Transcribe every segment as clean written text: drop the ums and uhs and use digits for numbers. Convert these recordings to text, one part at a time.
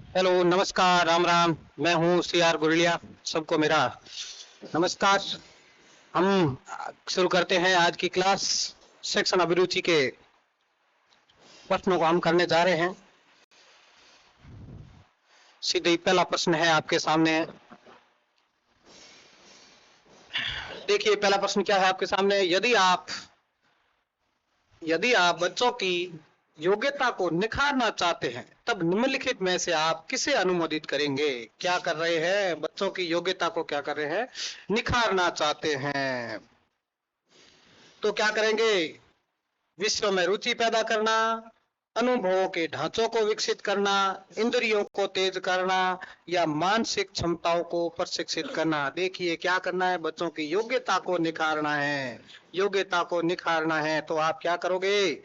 Hello, नमस्कार, राम राम। मैं हूँ सी आर गुरलिया। सबको मेरा नमस्कार। हम शुरू करते हैं आज की क्लास। सेक्शन अभिरुचि के प्रश्नों को हम करने जा रहे हैं। सीधे ही पहला प्रश्न है आपके सामने। देखिए, पहला प्रश्न क्या है आपके सामने। यदि आप बच्चों की योग्यता को निखारना चाहते हैं तब निम्नलिखित में से आप किसे अनुमोदित करेंगे। क्या कर रहे हैं, बच्चों की योग्यता को क्या कर रहे हैं, निखारना चाहते हैं। तो क्या करेंगे, विश्व में रुचि पैदा करना, अनुभवों के ढांचों को विकसित करना, इंद्रियों को तेज करना या मानसिक क्षमताओं को प्रशिक्षित करना। देखिए, क्या करना है, बच्चों की योग्यता को निखारना है। योग्यता को निखारना है तो आप क्या करोगे,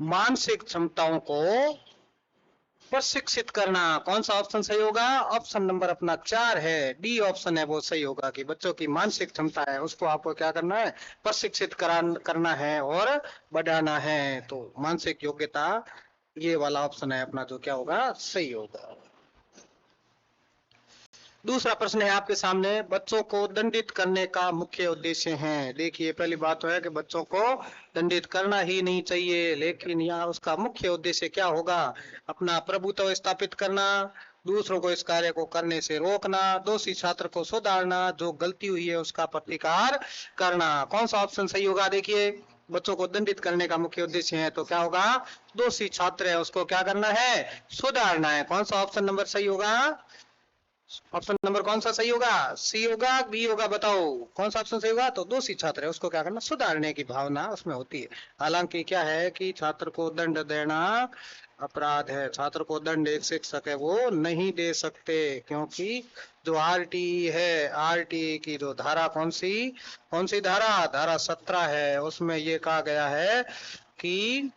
मानसिक क्षमताओं को प्रशिक्षित करना। कौन सा ऑप्शन सही होगा, ऑप्शन नंबर अपना 4 है, डी ऑप्शन है वो सही होगा कि बच्चों की मानसिक क्षमता है उसको आपको क्या करना है, प्रशिक्षित करना है और बढ़ाना है। तो मानसिक योग्यता, ये वाला ऑप्शन है अपना जो क्या होगा, सही होगा। दूसरा प्रश्न है आपके सामने, बच्चों को दंडित करने का मुख्य उद्देश्य है। देखिए, पहली बात तो है कि बच्चों को दंडित करना ही नहीं चाहिए, लेकिन यहाँ उसका मुख्य उद्देश्य क्या होगा, अपना प्रभुत्व स्थापित करना, दूसरों को इस कार्य को करने से रोकना, दोषी छात्र को सुधारना, जो गलती हुई है उसका प्रतिकार करना। कौन सा ऑप्शन सही होगा। देखिए, बच्चों को दंडित करने का मुख्य उद्देश्य है तो क्या होगा, दोषी छात्र है उसको क्या करना है, सुधारना है। कौन सा ऑप्शन नंबर सही होगा, ऑप्शन नंबर कौन सा सही होगा, सी होगा, बी होगा, बताओ कौन सा ऑप्शन सही होगा। तो दोषी छात्र है उसको क्या करना, सुधारने की भावना उसमें होती है। हालांकि क्या है कि छात्र को दंड देना अपराध है, छात्र को दंड एक शिक्षक है वो नहीं दे सकते, क्योंकि जो आरटी है, आरटी की जो धारा कौन सी धारा, धारा 17 है, उसमें ये कहा गया है कि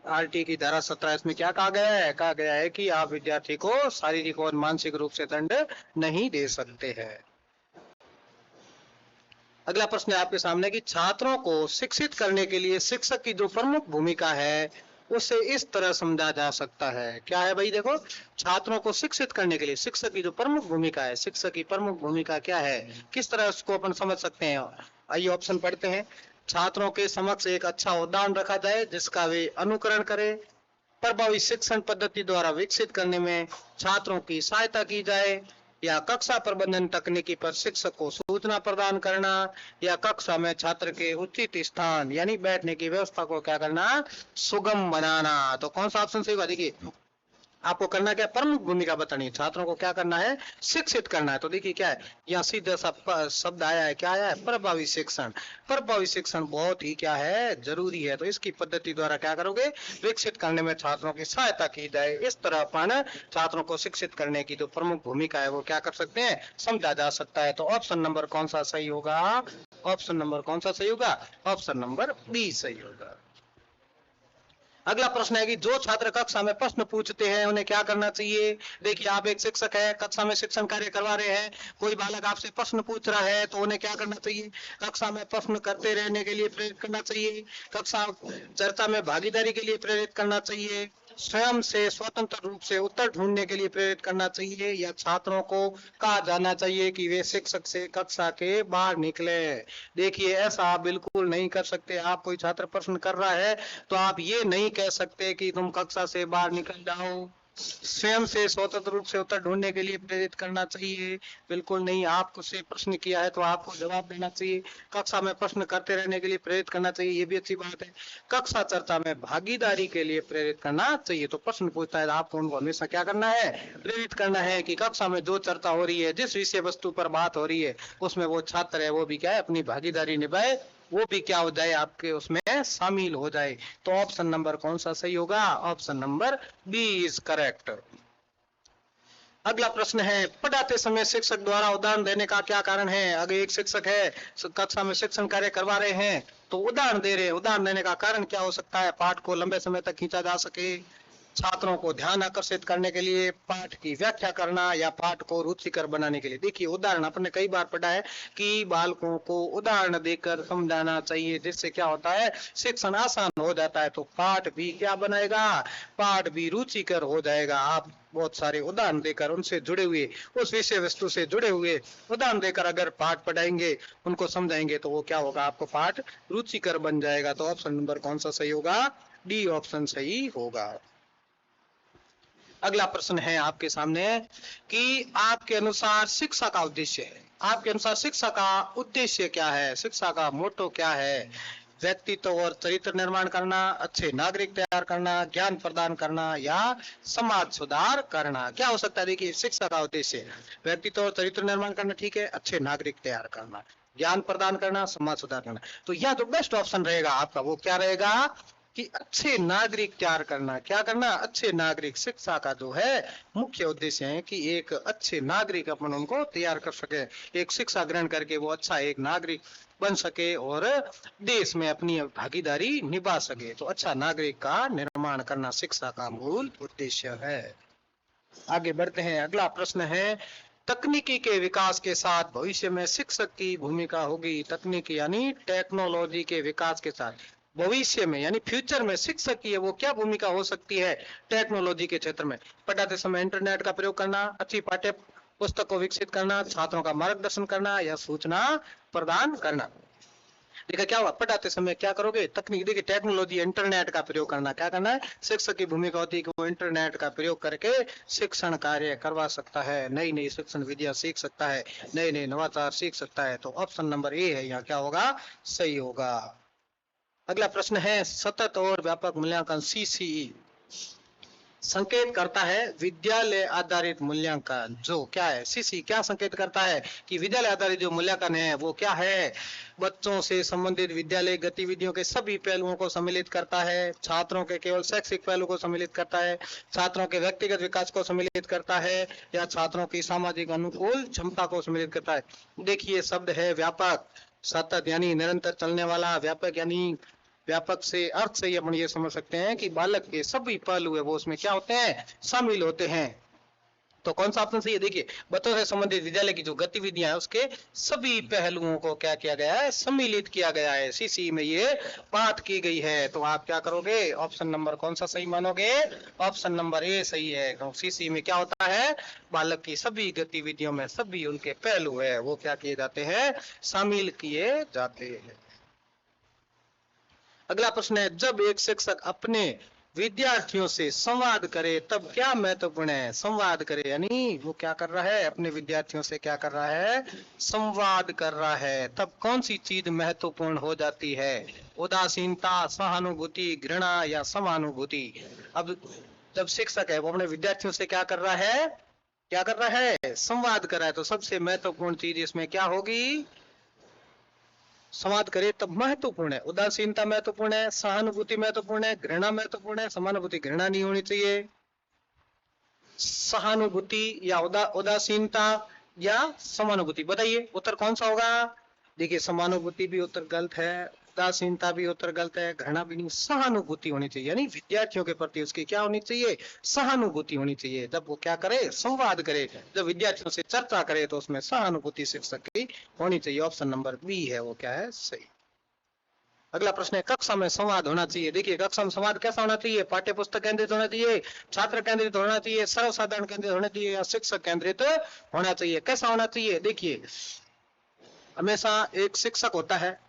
आरटी की धारा 17, इसमें क्या कहा गया है, कहा गया है कि आप विद्यार्थी को शारीरिक और मानसिक रूप से दंड नहीं दे सकते हैं। अगला प्रश्न है आपके सामने कि छात्रों को शिक्षित करने के लिए शिक्षक की जो प्रमुख भूमिका है उसे इस तरह समझा जा सकता है। क्या है भाई, देखो, छात्रों को शिक्षित करने के लिए शिक्षक की जो प्रमुख भूमिका है, शिक्षक की प्रमुख भूमिका क्या है, किस तरह उसको अपन समझ सकते हैं। आइए ऑप्शन पढ़ते हैं। छात्रों के समक्ष एक अच्छा उदाहरण रखा जाए जिसका वे अनुकरण करें, प्रभावी शिक्षण पद्धति द्वारा विकसित करने में छात्रों की सहायता की जाए, या कक्षा प्रबंधन तकनीकी पर शिक्षक को सूचना प्रदान करना, या कक्षा में छात्र के उचित स्थान यानी बैठने की व्यवस्था को क्या करना, सुगम बनाना। तो कौन सा ऑप्शन सही होगा। देखिए, आपको करना क्या, प्रमुख भूमिका बतानी है, छात्रों को क्या करना है, शिक्षित करना है। तो देखिए क्या है, यहाँ सीधा सा शब्द आया है, क्या आया है, प्रभावी शिक्षण। प्रभावी शिक्षण बहुत ही क्या है, जरूरी है। तो इसकी पद्धति द्वारा क्या करोगे, विकसित करने में छात्रों की सहायता की जाए। इस तरह अपन छात्रों को शिक्षित करने की जो प्रमुख भूमिका है वो क्या कर सकते हैं, समझा जा सकता है। तो ऑप्शन नंबर कौन सा सही होगा, ऑप्शन नंबर कौन सा सही होगा, ऑप्शन नंबर बी सही होगा। अगला प्रश्न है कि जो छात्र कक्षा में प्रश्न पूछते हैं उन्हें क्या करना चाहिए। देखिए, आप एक शिक्षक है, कक्षा में शिक्षण कार्य करवा रहे हैं, कोई बालक आपसे प्रश्न पूछ रहा है तो उन्हें क्या करना चाहिए, कक्षा में प्रश्न करते रहने के लिए प्रेरित करना चाहिए, कक्षा चर्चा में भागीदारी के लिए प्रेरित करना चाहिए, स्वयं से स्वतंत्र रूप से उत्तर ढूंढने के लिए प्रेरित करना चाहिए, या छात्रों को कहा जाना चाहिए कि वे शिक्षक से कक्षा के बाहर निकले। देखिए, ऐसा आप बिल्कुल नहीं कर सकते। आप कोई छात्र प्रश्न कर रहा है तो आप ये नहीं कह सकते कि तुम कक्षा से बाहर निकल जाओ, स्वयं से स्वतंत्र रूप से उत्तर ढूंढने के लिए प्रेरित करना चाहिए, बिल्कुल नहीं। आपको से प्रश्न किया है तो आपको जवाब देना चाहिए, कक्षा में प्रश्न करते रहने के लिए प्रेरित करना चाहिए, ये भी अच्छी बात है। कक्षा चर्चा में भागीदारी के लिए प्रेरित करना चाहिए। तो प्रश्न पूछता है आपको उनको हमेशा क्या करना है, प्रेरित करना है कि कक्षा में जो चर्चा हो रही है, जिस विषय वस्तु पर बात हो रही है, उसमें वो छात्र है वो भी क्या है, अपनी भागीदारी निभाए, वो भी क्या हो जाए, आपके उसमें शामिल हो जाए। तो ऑप्शन नंबर कौन सा सही होगा, option number B is correct. अगला प्रश्न है, पढ़ाते समय शिक्षक द्वारा उदाहरण देने का क्या कारण है। अगर एक शिक्षक है, कक्षा में शिक्षण कार्य करवा रहे हैं तो उदाहरण दे रहे हैं, उदाहरण देने का कारण क्या हो सकता है, पाठ को लंबे समय तक खींचा जा सके, छात्रों को ध्यान आकर्षित करने के लिए, पाठ की व्याख्या करना या पाठ को रुचिकर बनाने के लिए। देखिए उदाहरण आपने कई बार पढ़ा है कि बालकों को उदाहरण देकर समझाना चाहिए, जिससे क्या होता है, शिक्षण आसान हो जाता है। तो पाठ भी क्या बनाएगा, पाठ भी रुचिकर हो जाएगा। आप बहुत सारे उदाहरण देकर उनसे जुड़े हुए, उस विषय वस्तु से जुड़े हुए उदाहरण देकर अगर पाठ पढ़ाएंगे, उनको समझाएंगे, तो वो क्या होगा, आपको पाठ रुचिकर बन जाएगा। तो ऑप्शन नंबर कौन सा सही होगा, डी ऑप्शन सही होगा। अगला प्रश्न है आपके सामने कि आपके अनुसार शिक्षा का उद्देश्य है, आपके अनुसार शिक्षा का उद्देश्य क्या है, शिक्षा का मोटो क्या है। व्यक्तित्व और चरित्र निर्माण करना, अच्छे नागरिक तैयार करना, ज्ञान प्रदान करना या समाज सुधार करना। क्या हो सकता है, देखिए शिक्षा का उद्देश्य व्यक्तित्व और चरित्र निर्माण करना, ठीक है, अच्छे नागरिक तैयार करना, ज्ञान प्रदान करना, समाज सुधार करना। तो यह जो बेस्ट ऑप्शन रहेगा आपका वो क्या रहेगा कि अच्छे नागरिक तैयार करना। क्या करना, अच्छे नागरिक। शिक्षा का जो है मुख्य उद्देश्य है कि एक अच्छे नागरिक अपन उनको तैयार कर सके, एक शिक्षा ग्रहण करके वो अच्छा एक नागरिक बन सके और देश में अपनी भागीदारी निभा सके। तो अच्छा नागरिक का निर्माण करना शिक्षा का मूल उद्देश्य है। आगे बढ़ते हैं, अगला प्रश्न है, तकनीकी के विकास के साथ भविष्य में शिक्षक की भूमिका होगी। तकनीकी यानी टेक्नोलॉजी के विकास के साथ भविष्य में यानी फ्यूचर में शिक्षक की है वो क्या भूमिका हो सकती है टेक्नोलॉजी के क्षेत्र में। पढ़ाते समय इंटरनेट का प्रयोग करना, अच्छी पाठ्य पुस्तक को विकसित करना, छात्रों का मार्गदर्शन करना या सूचना प्रदान करना। देखिए क्या हुआ, पढ़ाते समय क्या करोगे, तकनीक, देखिए टेक्नोलॉजी इंटरनेट का प्रयोग करना। क्या करना है, शिक्षक की भूमिका होती है कि वो इंटरनेट का प्रयोग करके शिक्षण कार्य करवा सकता है, नई नई शिक्षण विधियां सीख सकता है, नए नए नवाचार सीख सकता है। तो ऑप्शन नंबर ए है यहाँ क्या होगा, सही होगा। अगला प्रश्न है, सतत और व्यापक मूल्यांकन सीसीई संकेत करता है विद्यालय आधारित मूल्यांकन। जो क्या है, सीसी क्या संकेत करता है कि विद्यालय आधारित जो मूल्यांकन है वो क्या है, बच्चों से संबंधित विद्यालय गतिविधियों के सभी पहलुओं को सम्मिलित करता है, छात्रों के केवल शैक्षिक पहलू को सम्मिलित करता है, छात्रों के व्यक्तिगत विकास को सम्मिलित करता है या छात्रों की सामाजिक अनुकूल क्षमता को सम्मिलित करता है। देखिए शब्द है व्यापक, सतत यानी निरंतर चलने वाला, व्यापक यानी व्यापक से अर्थ से ही अपन ये समझ सकते हैं कि बालक के सभी पहलू है वो उसमें क्या होते हैं, शामिल होते हैं। तो कौन सा ऑप्शन सही है, देखिए बच्चों से संबंधित विद्यालय की जो गतिविधियां है उसके सभी पहलुओं को क्या किया गया है, सम्मिलित किया गया है, सीसी में ये बात की गई है। तो आप क्या करोगे, ऑप्शन नंबर कौन सा सही मानोगे, ऑप्शन नंबर ए सही है। तो सीसी में क्या होता है, बालक की सभी गतिविधियों में सभी उनके पहलू है वो क्या किए जाते हैं, शामिल किए जाते हैं। अगला प्रश्न है, जब एक शिक्षक अपने विद्यार्थियों से संवाद करे तब क्या महत्वपूर्ण है। संवाद करे यानी वो क्या कर रहा है, अपने विद्यार्थियों से क्या कर रहा है, संवाद कर रहा है, तब कौन सी चीज महत्वपूर्ण हो जाती है, उदासीनता, सहानुभूति, घृणा या समानुभूति। अब जब शिक्षक है वो अपने विद्यार्थियों से क्या कर रहा है, क्या कर रहा है, संवाद कर रहा है, तो सबसे महत्वपूर्ण चीज इसमें क्या होगी, संवाद करे तब महत्वपूर्ण है, उदासीनता महत्वपूर्ण है, सहानुभूति महत्वपूर्ण है, घृणा महत्वपूर्ण है, समानुभूति, घृणा नहीं होनी चाहिए, सहानुभूति या उदासीनता या समानुभूति, बताइए उत्तर कौन सा होगा। देखिए समानुभूति भी उत्तर गलत है, उदासीनता भी उत्तर गलत है, घृणा भी नहीं, सहानुभूति होनी चाहिए, यानी विद्यार्थियों के प्रति उसकी क्या होनी चाहिए, सहानुभूति होनी चाहिए। जब वो क्या करे, संवाद करे, जब विद्यार्थियों से चर्चा करे तो उसमें सहानुभूति शिक्षक की होनी चाहिए। ऑप्शन नंबर बी है वो क्या है, सही। अगला प्रश्न है, कक्षा में संवाद होना चाहिए। देखिए कक्षा में संवाद कैसा होना चाहिए, पाठ्य पुस्तक केंद्रित होना चाहिए, छात्र केंद्रित होना चाहिए, सर्वसाधारण केंद्रित होना चाहिए या शिक्षक केंद्रित होना चाहिए। कैसा होना चाहिए, देखिए हमेशा एक शिक्षक होता है,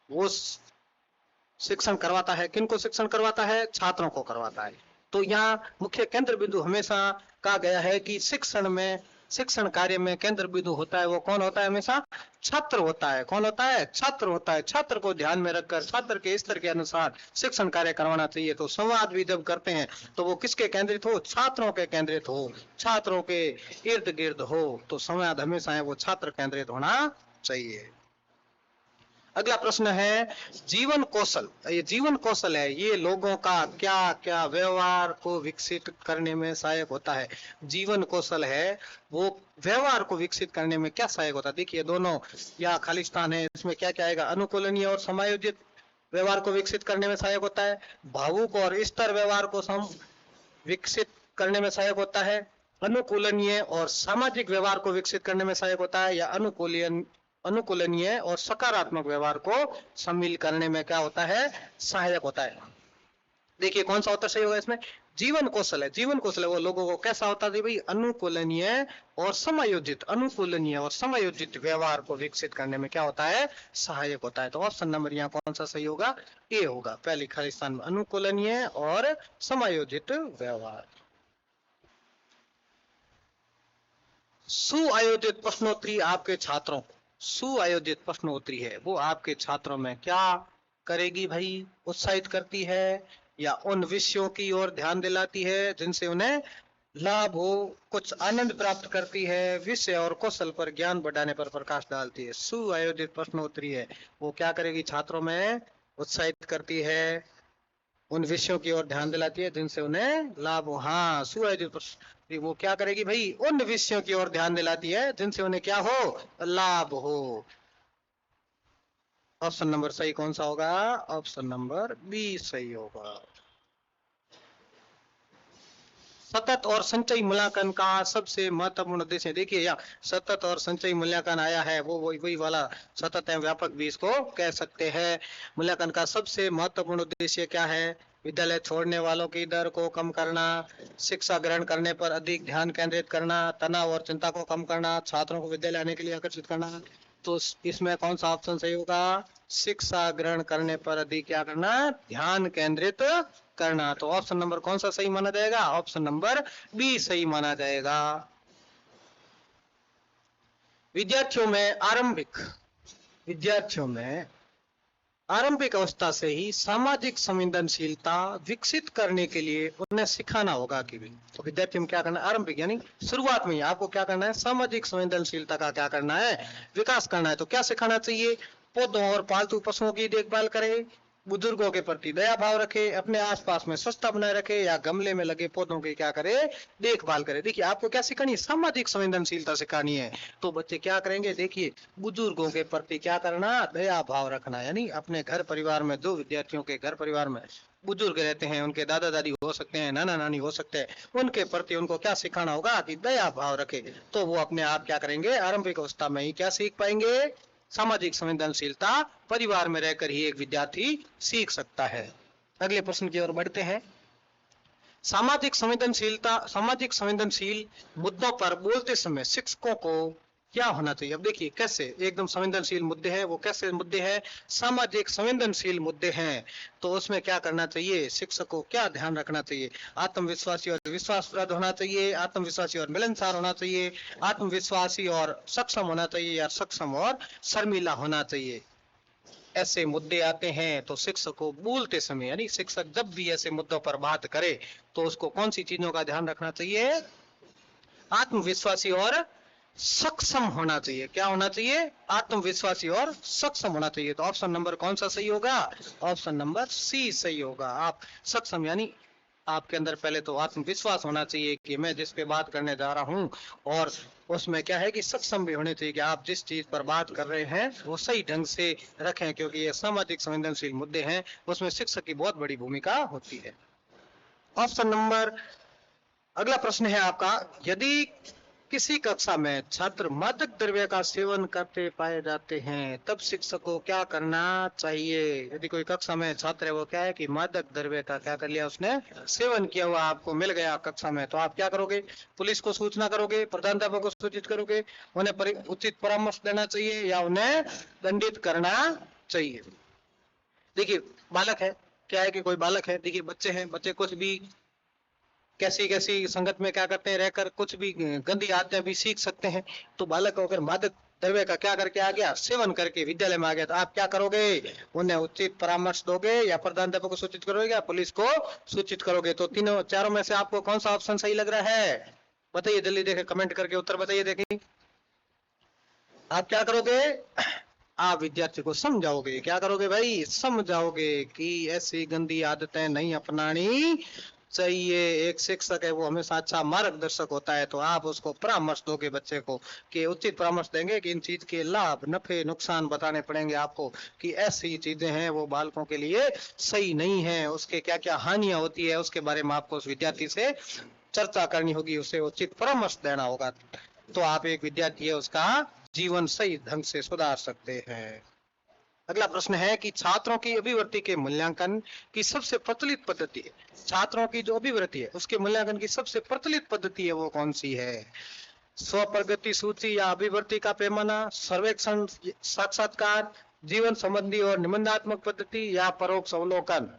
वो शिक्षण करवाता है, किनको शिक्षण करवाता है, छात्रों को करवाता है। तो यहाँ मुख्य केंद्र बिंदु हमेशा कहा गया है कि शिक्षण में, शिक्षण कार्य में केंद्र बिंदु होता है वो कौन होता है, हमेशा छात्र होता है। कौन होता है, छात्र होता है। छात्र को ध्यान में रखकर छात्र के स्तर के अनुसार शिक्षण कार्य करवाना चाहिए। तो संवाद भी जब करते हैं तो वो किसके केंद्रित हो, छात्रों के केंद्रित हो, छात्रों के इर्द गिर्द हो। तो संवाद हमेशा है वो छात्र केंद्रित होना चाहिए। अगला प्रश्न है, जीवन कौशल, ये जीवन कौशल है, ये लोगों का क्या क्या व्यवहार को विकसित करने में सहायक होता है। जीवन कौशल है वो व्यवहार को विकसित करने में क्या सहायक होता है। देखिए दोनों या खालिस्तान है, इसमें क्या क्या आएगा, अनुकूलनीय और समायोजित व्यवहार को विकसित करने में सहायक होता है, भावुक और स्तर व्यवहार को विकसित करने में सहायक होता है, अनुकूलनीय और सामाजिक व्यवहार को विकसित करने में सहायक होता है, या अनुकूलनीय और सकारात्मक व्यवहार को सम्मिलित करने में क्या होता है, सहायक होता है। देखिए कौन सा उत्तर सही होगा इसमें, जीवन कौशल है। जीवन कौशल है वो लोगों को कैसा होता है भाई, अनुकूलनीय और समायोजित व्यवहार को विकसित करने में क्या होता है, सहायक होता है। तो ऑप्शन नंबर यहाँ कौन सा सही होगा, ए होगा, पहले खाली स्थान में अनुकूलनीय और समायोजित व्यवहार। सुआयोजित प्रश्नोत्तरी आपके छात्रों को, सुआयोजित प्रश्नोत्तरी है वो आपके छात्रों में क्या करेगी भाई, उत्साहित करती है या उन विषयों की ओर ध्यान दिलाती है जिनसे उन्हें लाभ हो, कुछ आनंद प्राप्त करती है, विषय और कौशल पर ज्ञान बढ़ाने पर प्रकाश डालती है। सुआयोजित प्रश्नोत्तरी है वो क्या करेगी, छात्रों में उत्साहित करती है, उन विषयों की ओर ध्यान दिलाती है जिनसे उन्हें लाभ हो। हाँ, सुआयोजित वो क्या करेगी भाई, उन विषयों की ओर ध्यान दिलाती है जिनसे उन्हें क्या हो, लाभ हो। ऑप्शन नंबर सही कौन सा होगा, ऑप्शन नंबर बी सही होगा। सतत और संचयी मूल्यांकन का सबसे महत्वपूर्ण उद्देश्य, देखिए यहाँ सतत और संचयी मूल्यांकन आया है, वो वही वाला सतत एवं व्यापक भी इसको कह सकते हैं। मूल्यांकन का सबसे महत्वपूर्ण उद्देश्य क्या है, विद्यालय छोड़ने वालों की दर को कम करना, शिक्षा ग्रहण करने पर अधिक ध्यान केंद्रित करना, तनाव और चिंता को कम करना, छात्रों को विद्यालय आने के लिए आकर्षित करना। तो इसमें कौन सा ऑप्शन सही होगा, शिक्षा ग्रहण करने पर अधिक क्या करना, ध्यान केंद्रित करना। तो ऑप्शन नंबर कौन सा सही माना जाएगा, ऑप्शन नंबर बी सही माना जाएगा। विद्यार्थियों में आरंभिक अवस्था से ही सामाजिक संवेदनशीलता विकसित करने के लिए उन्हें सिखाना होगा कि भी, तो विद्यार्थियों में क्या करना है, आरंभिक यानी शुरुआत में ही आपको क्या करना है, सामाजिक संवेदनशीलता का क्या करना है, विकास करना है। तो क्या सिखाना चाहिए, पौधों और पालतू पशुओं की देखभाल करे, बुजुर्गों के प्रति दया भाव रखे, अपने आसपास में स्वच्छता बनाए रखे, या गमले में लगे पौधों की क्या करे, देखभाल करे। देखिए आपको क्या सिखानी है, सामाजिक संवेदनशीलता सिखानी है। तो बच्चे क्या करेंगे, देखिए बुजुर्गों के प्रति क्या करना, दया भाव रखना, यानी अपने घर परिवार में, जो विद्यार्थियों के घर परिवार में बुजुर्ग रहते हैं, उनके दादा दादी हो सकते हैं, नाना नानी हो सकते हैं, उनके प्रति उनको क्या सिखाना होगा कि दया भाव रखे। तो वो अपने आप क्या करेंगे, आरंभिक अवस्था में ही क्या सीख पाएंगे, सामाजिक संवेदनशीलता परिवार में रहकर ही एक विद्यार्थी सीख सकता है। अगले प्रश्न की ओर बढ़ते हैं। सामाजिक संवेदनशील मुद्दों पर बोलते समय शिक्षकों को क्या होना चाहिए। अब देखिए कैसे एकदम संवेदनशील मुद्दे हैं, वो कैसे मुद्दे हैं, सामाजिक संवेदनशील मुद्दे हैं। तो उसमें क्या करना चाहिए, शिक्षक को क्या ध्यान रखना चाहिए, आत्मविश्वासी और विश्वासप्रद होना चाहिए, आत्मविश्वासी और मिलनसार होना चाहिए, आत्मविश्वासी और सक्षम होना चाहिए, या सक्षम और शर्मीला होना चाहिए। ऐसे मुद्दे आते हैं तो शिक्षक को बोलते समय, यानी शिक्षक जब भी ऐसे मुद्दों पर बात करे तो उसको कौन सी चीजों का ध्यान रखना चाहिए, आत्मविश्वासी और सक्षम होना चाहिए। क्या होना चाहिए, आत्मविश्वासी और सक्षम होना चाहिए। तो ऑप्शन नंबर कौन सा सही होगा, ऑप्शन नंबर सी सही होगा। आप सक्षम यानी आपके अंदर पहले तो आत्मविश्वास होना चाहिए कि मैं जिस पे बात करने जा रहा हूं, और उसमें क्या है कि सक्षम भी होने चाहिए कि आप जिस चीज पर बात कर रहे हैं वो सही ढंग से रखें, क्योंकि ये सामाजिक संवेदनशील मुद्दे हैं, उसमें शिक्षक की बहुत बड़ी भूमिका होती है। ऑप्शन नंबर, अगला प्रश्न है आपका, यदि किसी कक्षा में छात्र मादक द्रव्य का सेवन करते पाए जाते हैं तब शिक्षक को क्या करना चाहिए। यदि कोई कक्षा में छात्र है वो क्या है कि मादक द्रव्य का क्या कर लिया, उसने सेवन किया हुआ आपको मिल गया कक्षा में, तो आप क्या करोगे, पुलिस को सूचना करोगे, प्रधानाध्यापक को सूचित करोगे, उन्हें उचित परामर्श देना चाहिए या उन्हें दंडित करना चाहिए। देखिए बालक है, क्या है कि कोई बालक है, देखिए बच्चे हैं, बच्चे कुछ भी कैसी कैसी संगत में क्या करते हैं रहकर कुछ भी गंदी आदतें भी सीख सकते हैं। तो बालक अगर मादक द्रव्य का क्या करके आ गया, सेवन करके विद्यालय में आ गया, तो आप क्या करोगे, उन्हें उचित परामर्श दोगे या प्रधानाध्यापक को सूचित करोगे या पुलिस को सूचित करोगे। तो तीनों चारों में से आपको कौन सा ऑप्शन सही लग रहा है, बताइए जल्दी, देखे कमेंट करके उत्तर बताइए। देखिए आप क्या करोगे, आप विद्यार्थी को समझाओगे, क्या करोगे भाई, समझाओगे कि ऐसी गंदी आदतें नहीं अपनानी चाहिए। एक शिक्षक है वो हमेशा अच्छा मार्गदर्शक होता है, तो आप उसको परामर्श दोगे बच्चे को, कि उचित परामर्श देंगे कि इन चीज के लाभ नफे नुकसान बताने पड़ेंगे आपको, कि ऐसी चीजें हैं वो बालकों के लिए सही नहीं है, उसके क्या क्या हानियां होती है उसके बारे में आपको उस विद्यार्थी से चर्चा करनी होगी, उसे उचित परामर्श देना होगा, तो आप एक विद्यार्थी है उसका जीवन सही ढंग से सुधार सकते हैं। अगला प्रश्न है कि छात्रों की अभिवृत्ति के मूल्यांकन की सबसे प्रचलित पद्धति है, छात्रों की जो अभिवृत्ति है उसके मूल्यांकन की सबसे प्रचलित पद्धति है वो कौन सी है? स्व प्रगति सूची या अभिवृत्ति का पैमाना, सर्वेक्षण, साक्षात्कार, जीवन संबंधी और निबंधात्मक पद्धति, या परोक्ष अवलोकन?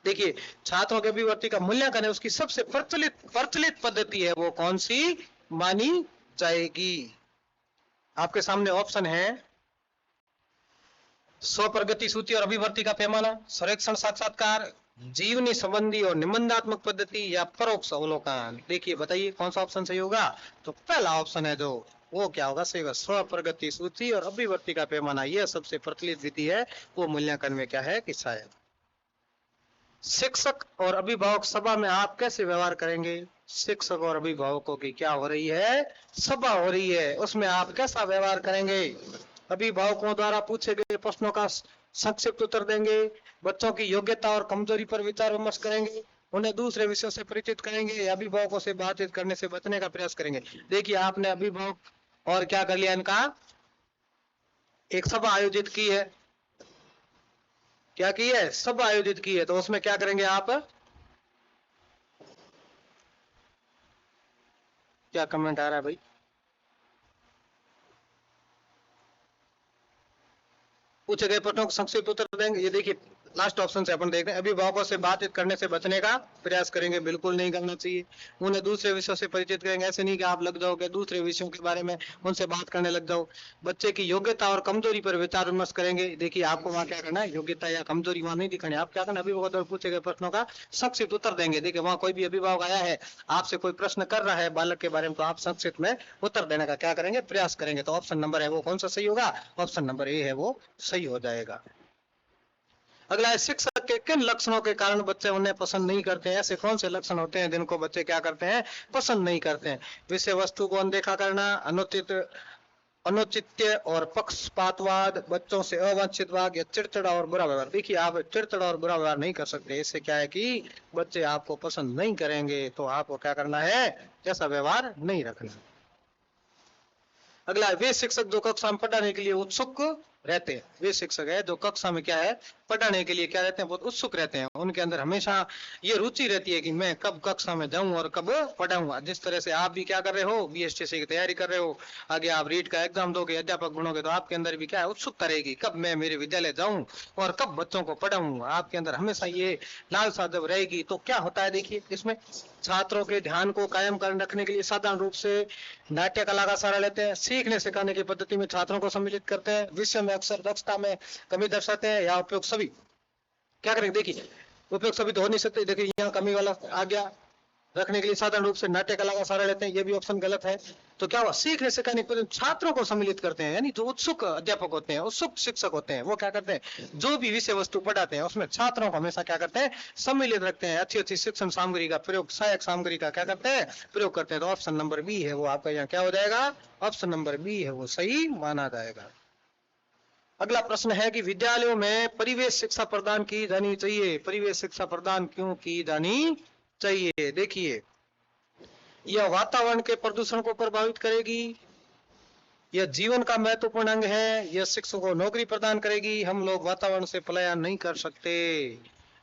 देखिए, छात्रों की अभिवृत्ति का मूल्यांकन है उसकी सबसे प्रचलित पद्धति है वो कौन सी मानी जाएगी? आपके सामने ऑप्शन है स्व प्रगति सूची और अभिवृत्ति का पैमाना, सर्वेक्षण, साक्षात्कार, जीवनी संबंधी और निबंधात्मक पद्धति, या परोक्ष अवलोकन। देखिए बताइए कौन सा ऑप्शन सही होगा? तो पहला ऑप्शन है जो वो क्या होगा, सही होगा स्व प्रगति सूची और अभिवृत्ति का पैमाना, यह सबसे प्रचलित विधि है वो मूल्यांकन में क्या है कि शायद। शिक्षक और अभिभावक सभा में आप कैसे व्यवहार करेंगे? शिक्षक और अभिभावकों की क्या हो रही है? सभा हो रही है, उसमें आप कैसा व्यवहार करेंगे? अभिभावकों द्वारा पूछे गए प्रश्नों का संक्षिप्त उत्तर देंगे, बच्चों की योग्यता और कमजोरी पर विचार विमर्श करेंगे, उन्हें दूसरे विषयों से परिचित करेंगे, या अभिभावकों से बातचीत करने से बचने का प्रयास करेंगे? देखिए, आपने अभिभावक और क्या कर लिया, इनका एक सभा आयोजित की है, क्या की है? सभा आयोजित की है, तो उसमें क्या करेंगे आप? क्या कमेंट आ रहा है भाई? पूछे गए प्रश्नों को संक्षिप्त उत्तर देंगे, ये देखिए लास्ट ऑप्शन से अपन देख रहे हैं, अभिभावकों से बातचीत करने से बचने का प्रयास करेंगे, बिल्कुल नहीं करना चाहिए। उन्हें दूसरे विषयों से परिचित करेंगे, ऐसे नहीं कि आप लग जाओगे दूसरे विषयों के बारे में उनसे बात करने लग जाओ। बच्चे की योग्यता और कमजोरी पर विचार विमर्श करेंगे, देखिए आपको वहाँ क्या करना है, योग्यता या कमजोरी वहाँ नहीं दिखानी, आप क्या करना, अभिभावकों द्वारा पूछे गए प्रश्नों का संक्षिप्त उत्तर देंगे। देखिए वहाँ कोई भी अभिभावक आया है, आपसे कोई प्रश्न कर रहा है बालक के बारे में, तो आप संक्षिप्त में उत्तर देने का क्या करेंगे, प्रयास करेंगे। तो ऑप्शन नंबर है वो कौन सा सही होगा? ऑप्शन नंबर ए है वो सही हो जाएगा। अगला है, शिक्षक के किन लक्षणों के कारण बच्चे उन्हें पसंद नहीं करते हैं? ऐसे कौन से लक्षण होते हैं जिनको बच्चे क्या करते हैं, पसंद नहीं करते हैं? विषय वस्तु को अनदेखा करना, अनुचित्य और पक्षपातवाद, बच्चों से अवांछित भाग, या चिड़चिड़ा और बुरा व्यवहार। देखिए, आप चिड़चिड़ा और बुरा व्यवहार नहीं कर सकते, इससे क्या है कि बच्चे आपको पसंद नहीं करेंगे, तो आपको क्या करना है, ऐसा व्यवहार नहीं रखना। अगला, वे शिक्षक जो कक्षा में पढ़ाने के लिए उत्सुक रहते हैं, वे शिक्षक है जो कक्षा में क्या है, पढ़ाने के लिए क्या रहते हैं, बहुत उत्सुक रहते हैं, उनके अंदर हमेशा ये रुचि रहती है कि मैं कब कक्षा में जाऊं और कब पढ़ाऊंगा। जिस तरह से आप भी क्या कर रहे हो, बीएसटीसी की तैयारी कर रहे हो, आगे आप रीट का एग्जाम दोगे, अध्यापक बनोगे, तो आपके अंदर भी क्या है, उत्सुकता रहेगी, कब मैं मेरे विद्यालय जाऊं और कब बच्चों को पढ़ाऊं, आपके अंदर हमेशा ये लालसा जब रहेगी, तो क्या होता है, देखिए इसमें छात्रों के ध्यान को कायम कर रखने के लिए साधारण रूप से नाट्य कला का सहारा लेते हैं, सीखने सिखाने की पद्धति में छात्रों को सम्मिलित करते हैं, विषय में अक्सर दक्षता में कमी दर्शाते हैं, या उपयोग सभी क्या करेंगे, देखिए उपयोग सभी तो हो नहीं सकते, देखिए यहाँ कमी वाला आ गया, रखने के लिए साधारण रूप से नाट्य कला का सहारा लेते हैं, ये भी ऑप्शन गलत है। तो क्या हुआ, सीखने सिखाने की छात्रों को सम्मिलित करते हैं, यानी जो उत्सुक अध्यापक होते हैं, उत्सुक शिक्षक होते हैं, वो क्या करते हैं, जो भी विषय वस्तु पढ़ाते हैं उसमें छात्रों को हमेशा क्या करते हैं, सम्मिलित रखते हैं, अच्छी अच्छी शिक्षण सामग्री का प्रयोग, सहायक सामग्री का क्या करते हैं, प्रयोग करते हैं। तो ऑप्शन नंबर बी है वो आपका यहाँ क्या हो जाएगा, ऑप्शन नंबर बी है वो सही माना जाएगा। अगला प्रश्न है कि विद्यालयों में परिवेश शिक्षा प्रदान की जानी चाहिए, परिवेश शिक्षा प्रदान क्यों की जानी चाहिए? देखिए, यह वातावरण के प्रदूषण को प्रभावित करेगी, यह जीवन का महत्वपूर्ण अंग है, यह शिक्षकों को नौकरी प्रदान करेगी, हम लोग वातावरण से पलायन नहीं कर सकते।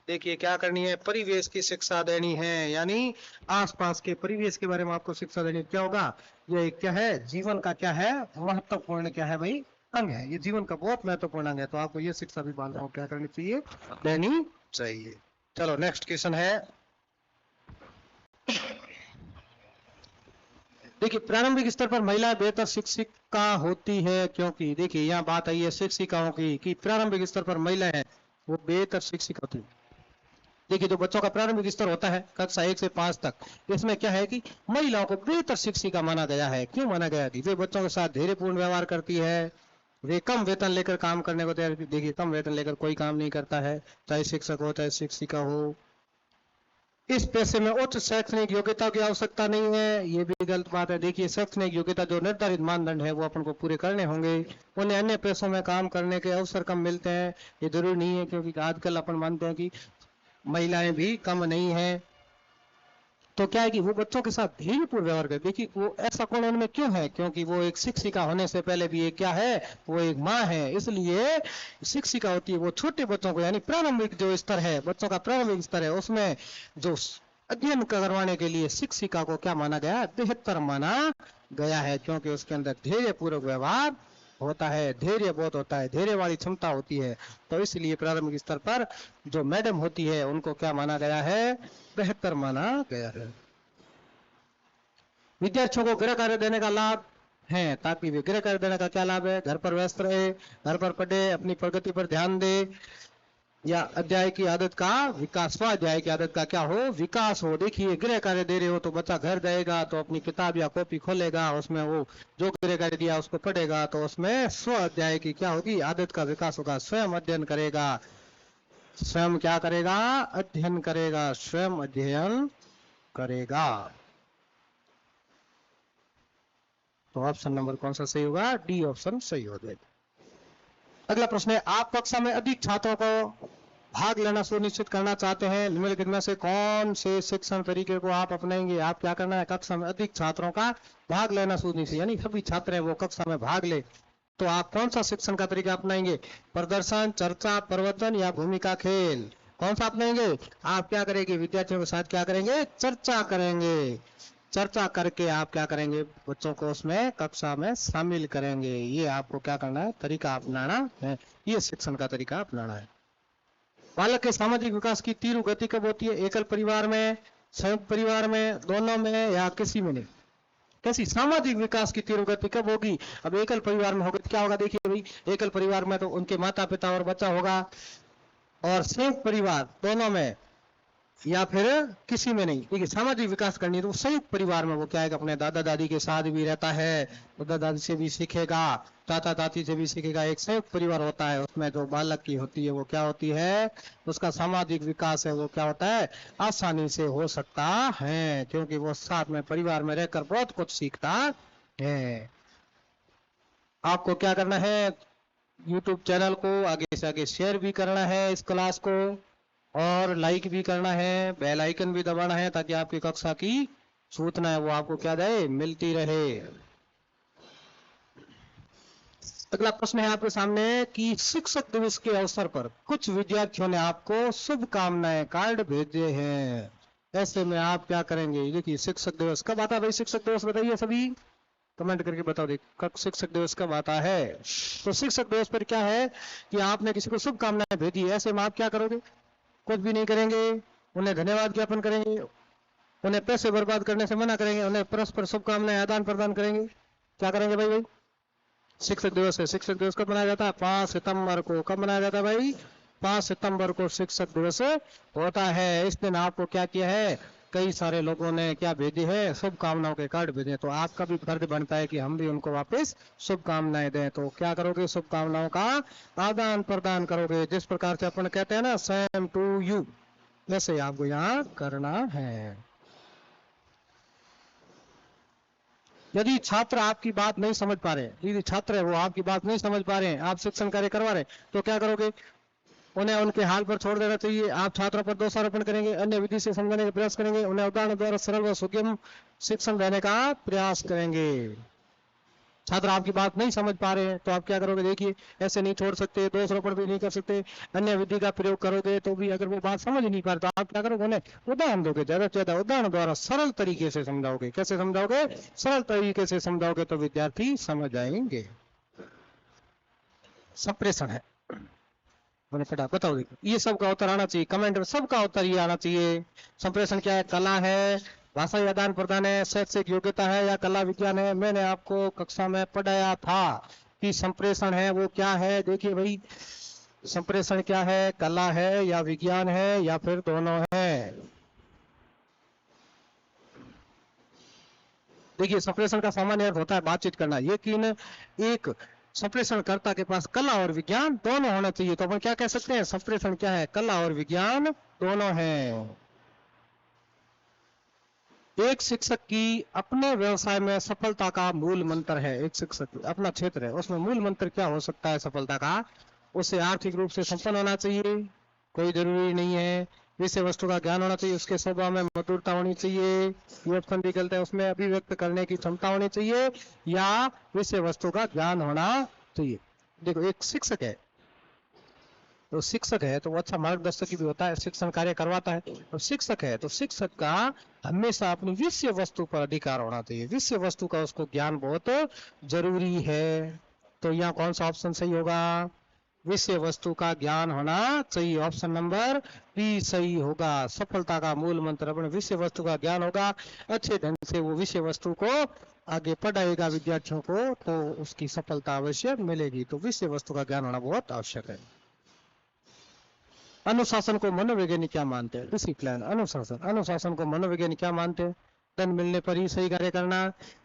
देखिए क्या करनी है, परिवेश की शिक्षा देनी है, यानी आसपास के परिवेश के बारे में आपको शिक्षा देनी। क्या होगा, यह क्या है, जीवन का क्या है, महत्वपूर्ण क्या है भाई, अंग है, ये जीवन का बहुत महत्वपूर्ण अंग है, तो आपको ये शिक्षा भी बालकों को क्या करनी चाहिए, देनी चाहिए। चलो नेक्स्ट क्वेश्चन है, देखिए प्रारंभिक स्तर पर महिलाएं बेहतर शिक्षिका होती है क्योंकि, देखिए यहाँ बात आई है शिक्षिकाओं की कि प्रारंभिक स्तर पर महिलाएं हैं वो बेहतर शिक्षिका होती है। देखिए जो बच्चों का प्रारंभिक स्तर होता है कक्षा 1 से 5 तक, इसमें क्या है कि महिलाओं को बेहतर शिक्षिका माना गया है। क्यों माना गया कि वे बच्चों के साथ धैर्यपूर्ण व्यवहार करती है, वे कम वेतन लेकर काम करने को तैयार। देखिए कम वेतन लेकर कोई काम नहीं करता है, चाहे शिक्षक हो चाहे शिक्षिका हो। इस पेशे में उच्च शैक्षणिक योग्यता की आवश्यकता नहीं है, ये भी गलत बात है। देखिए शैक्षणिक योग्यता जो निर्धारित मानदंड है वो अपन को पूरे करने होंगे। उन्हें अन्य पेशों में काम करने के अवसर कम मिलते हैं, ये जरूरी नहीं है, क्योंकि आजकल अपन मानते हैं कि महिलाएं भी कम नहीं है। तो क्या है कि वो बच्चों के साथ धैर्यपूर्ण व्यवहार करे। देखिए वो ऐसा गुण उनमें क्यों है, क्योंकि वो एक शिक्षिका होने से पहले भी एक क्या है, वो एक माँ है। इसलिए शिक्षिका होती है वो छोटे बच्चों को, यानी प्रारंभिक जो स्तर है, बच्चों का प्रारंभिक स्तर है, उसमें जो अध्ययन करवाने के लिए शिक्षिका को क्या माना गया, बेहतर माना गया है, क्योंकि उसके अंदर धैर्यपूर्वक व्यवहार होता है, धैर्य बहुत होता है, धैर्य वाली क्षमता होती है। तो इसलिए प्रारंभिक स्तर पर जो मैडम होती है उनको क्या माना गया है, बेहतर माना गया है। विद्यार्थियों को गृह कार्य देने का लाभ है, ताकि वे गृह कार्य देने का क्या लाभ है, घर पर व्यस्त रहे, घर पर पढ़े, अपनी प्रगति पर ध्यान दे, या अध्याय की आदत का विकास, स्वाध्याय की आदत का क्या हो, विकास हो। देखिए गृह कार्य दे रहे हो तो बच्चा घर जाएगा तो अपनी किताब या कॉपी खोलेगा, उसमें वो जो गृह कार्य दिया उसको पढ़ेगा, तो उसमें स्व अध्याय की क्या होगी, आदत का विकास होगा। स्वयं अध्ययन करेगा, स्वयं क्या करेगा, अध्ययन करेगा, स्वयं अध्ययन करेगा। तो ऑप्शन नंबर कौन सा सही होगा, डी ऑप्शन सही हो जाएगा। अगला प्रश्न है, आप कक्षा में अधिक छात्रों को भाग लेना सुनिश्चित करना चाहते हैं, निम्नलिखित में से कौन से शिक्षण तरीके को आप अपनाएंगे। आप क्या करना है, कक्षा में अधिक छात्रों का भाग लेना सुनिश्चित, यानी सभी छात्र हैं वो कक्षा में भाग ले, तो आप कौन सा शिक्षण का तरीका अपनाएंगे, प्रदर्शन, चर्चा, प्रवचन या भूमिका खेल, कौन सा अपनाएंगे। आप क्या करेंगे, विद्यार्थियों के साथ क्या करेंगे, चर्चा करेंगे, चर्चा करके आप क्या करेंगे, बच्चों को उसमें कक्षा में शामिल करेंगे। ये आपको क्या करना है, तरीका अपनाना है, ये शिक्षण का तरीका अपनाना है। बालक के सामाजिक विकास की तीव्र गति कब होती है, एकल परिवार में, संयुक्त परिवार में, दोनों में, या किसी में नहीं। कैसी सामाजिक विकास की तीव्र गति कब होगी, अब एकल परिवार में होगा तो क्या होगा, देखिए भाई एकल परिवार में तो उनके माता पिता और बच्चा होगा, और संयुक्त परिवार दोनों में या फिर किसी में नहीं। देखिए सामाजिक विकास करनी है तो संयुक्त परिवार में वो क्या है, अपने दादा दादी के साथ भी रहता है, दादा दादी से भी सीखेगा, चाचा चाची से भी सीखेगा। एक संयुक्त परिवार होता है, उसमें जो बालक की होती है वो क्या होती है, उसका सामाजिक विकास है वो क्या होता है, आसानी से हो सकता है, क्योंकि वो साथ में परिवार में रहकर बहुत कुछ सीखता है। आपको क्या करना है, यूट्यूब चैनल को आगे से आगे शेयर भी करना है इस क्लास को, और लाइक भी करना है, बेल आइकन भी दबाना है, ताकि आपकी कक्षा की सूचना है वो आपको क्या जाए, मिलती रहे। अगला प्रश्न है आपके सामने कि शिक्षक दिवस के अवसर पर कुछ विद्यार्थियों ने आपको शुभकामनाएं कार्ड भेजे हैं, ऐसे में आप क्या करेंगे। देखिए शिक्षक दिवस कब आता है भाई, शिक्षक दिवस बताइए सभी, कमेंट करके बताओ देख कब शिक्षक दिवस कब आता है। तो शिक्षक दिवस पर क्या है कि आपने किसी को शुभकामनाएं भेजी, ऐसे में आप क्या करोगे, कुछ भी नहीं करेंगे, उन्हें धन्यवाद ज्ञापन करेंगे, उन्हें पैसे बर्बाद करने से मना करेंगे, उन्हें परस्पर शुभकामनाएं आदान प्रदान करेंगे। क्या करेंगे भाई, शिक्षक दिवस है, शिक्षक दिवस कब मनाया जाता है, 5 सितंबर को। कब मनाया जाता है भाई, 5 सितंबर को शिक्षक दिवस होता है। इस दिन आपको क्या किया है, कई सारे लोगों ने क्या भेजे हैं, शुभकामनाओं के कार्ड भेजे, तो आपका भी फर्ज बनता है कि हम भी उनको वापस शुभकामनाएं दें। तो क्या करोगे, शुभकामनाओं का आदान प्रदान करोगे, जिस प्रकार से अपन कहते हैं ना सेम टू यू, वैसे आपको यहाँ करना है। यदि छात्र आपकी बात नहीं समझ पा रहे, यदि छात्र है वो आपकी बात नहीं समझ पा रहे हैं, आप शिक्षण कार्य करवा रहे हैं, तो क्या करोगे, उन्हें उनके हाल पर छोड़ देना चाहिए। आप छात्रों पर दोषारोपण करेंगे, अन्य विधि से समझाने का प्रयास करेंगे, उन्हें उदाहरण द्वारा सरल व सुगम शिक्षण देने का प्रयास करेंगे। छात्र आपकी बात नहीं समझ पा रहे हैं तो आप क्या करोगे, देखिए ऐसे नहीं छोड़ सकते, दोषारोपण भी नहीं कर सकते, अन्य विधि का प्रयोग करोगे तो भी अगर वो बात समझ नहीं पा रहे तो आप क्या करोगे, उन्हें उदाहरण दोगे, ज्यादा से ज्यादा उदाहरण द्वारा सरल तरीके से समझाओगे। कैसे समझाओगे, सरल तरीके से समझाओगे तो विद्यार्थी समझ जाएंगे। संप्रेषण है, बताओ, ये सबका उत्तर आना चाहिए, कमेंट में सबका उत्तर ये आना चाहिए। संप्रेषण क्या है, कला है, भाषाई आदान प्रदान है, शैक्षिक योग्यता है, या कला विज्ञान है। मैंने आपको कक्षा में पढ़ाया था कि संप्रेषण है वो क्या है। देखिए भाई संप्रेषण क्या है, कला है या विज्ञान है या फिर दोनों है। देखिए संप्रेषण का सामान्य अर्थ होता है बातचीत करना, लेकिन एक संप्रेषणकर्ता के पास कला और विज्ञान दोनों होना चाहिए। तो अपन क्या कह सकते हैं, संप्रेषण क्या है, कला और विज्ञान दोनों है। एक शिक्षक की अपने व्यवसाय में सफलता का मूल मंत्र है, एक शिक्षक अपना क्षेत्र है उसमें मूल मंत्र क्या हो सकता है सफलता का? उसे आर्थिक रूप से संपन्न होना चाहिए, कोई जरूरी नहीं है। विषय वस्तु का ज्ञान होना चाहिए, उसके स्वभाव में मधुरता होनी चाहिए, ये ऑप्शन भी गलत है, उसमें अभिव्यक्त करने की क्षमता होनी चाहिए, या विषय वस्तु का ज्ञान होना चाहिए। देखो एक शिक्षक है, तो शिक्षक है तो वो अच्छा मार्गदर्शक भी होता है, शिक्षण कार्य करवाता है। तो शिक्षक है तो शिक्षक का हमेशा अपनी विषय वस्तु पर अधिकार होना चाहिए, विषय वस्तु का उसको ज्ञान बहुत जरूरी है। तो यहाँ कौन सा ऑप्शन सही होगा? विषय वस्तु का ज्ञान होना चाहिए, ऑप्शन नंबर बी सही होगा। सफलता का मूल मंत्र अपने विषय वस्तु का ज्ञान होगा, अच्छे ढंग से वो विषय वस्तु को आगे पढ़ाएगा विद्यार्थियों को, तो उसकी सफलता अवश्य मिलेगी। तो विषय वस्तु का ज्ञान होना बहुत आवश्यक है। अनुशासन को मनोवैज्ञानिक क्या मानते हैं? डिसिप्लिन, अनुशासन, अनुशासन को मनोवैज्ञानिक क्या मानते हैं? धन मिलने पर ही सही कार्य करना,